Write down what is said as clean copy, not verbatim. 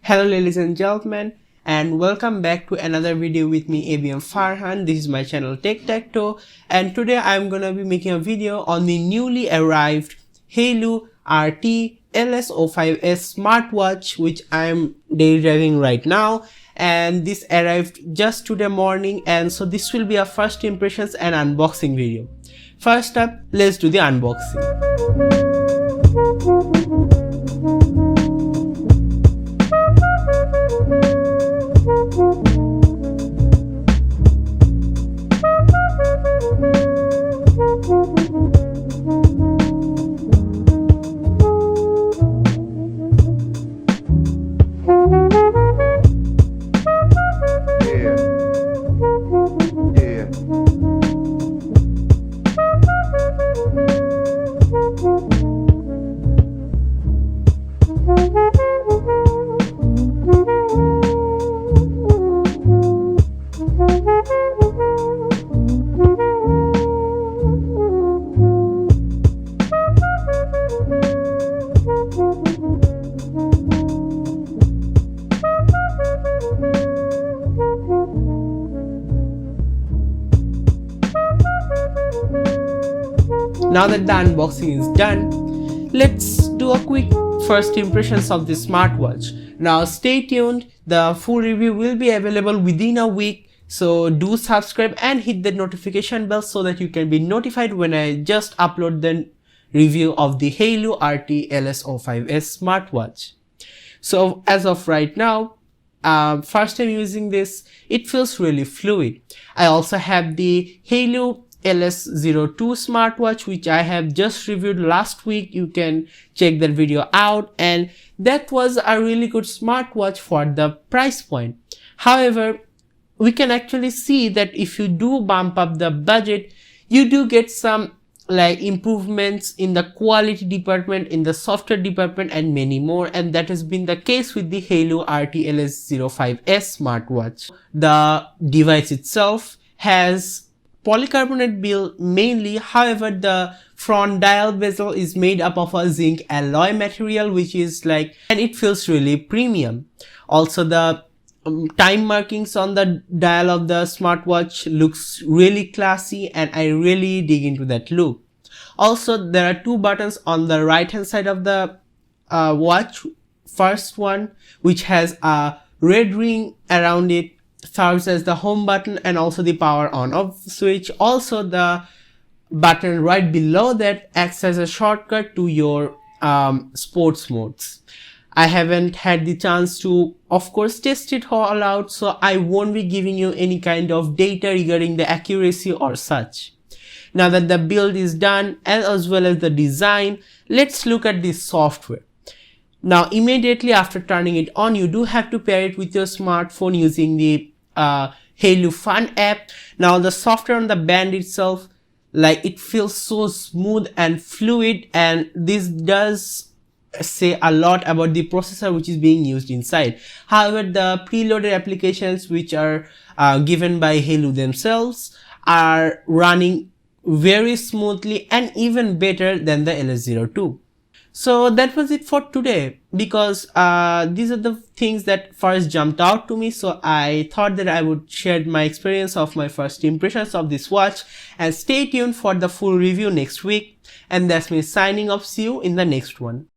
Hello ladies and gentlemen, and welcome back to another video with me ABM Farhan. This is my channel Tek-Tacto, and today I'm gonna be making a video on the newly arrived Hailu RT LS05S smartwatch, which I'm daily driving right now, and this arrived just today morning, and so this will be a first impressions and unboxing video. First up, let's do the unboxing. Now that the unboxing is done, let's do a quick first impressions of the smartwatch. Now stay tuned, the full review will be available within a week, so do subscribe and hit the notification bell so that you can be notified when I just upload the review of the Hailu RT LS05S smartwatch. So as of right now, first time using this, it feels really fluid. I also have the Hailu LS02 smartwatch, which I have just reviewed last week. You can check that video out, and that was a really good smartwatch for the price point. However, we can actually see that if you do bump up the budget, you do get some improvements in the quality department, in the software department, and many more, and that has been the case with the Hailu RT LS05S smartwatch. The device itself has polycarbonate build mainly, however the front dial bezel is made up of a zinc alloy material, which is and it feels really premium. Also the time markings on the dial of the smartwatch looks really classy, and I really dig into that look. Also there are two buttons on the right hand side of the watch. First one, which has a red ring around it, serves as the home button and also the power on off switch. Also the button right below that acts as a shortcut to your sports modes. I haven't had the chance to, of course, test it all out, so I won't be giving you any kind of data regarding the accuracy or such. Now that the build is done as well as the design, let's look at the software. Now immediately after turning it on, you do have to pair it with your smartphone using the Hailu Fun app. Now the software on the band itself, it feels so smooth and fluid, and this does say a lot about the processor which is being used inside. However, the preloaded applications which are given by Hailu themselves are running very smoothly and even better than the LS02. So that was it for today, because these are the things that first jumped out to me, so I thought that I would share my experience of my first impressions of this watch, and stay tuned for the full review next week. And that's me signing off. See you in the next one.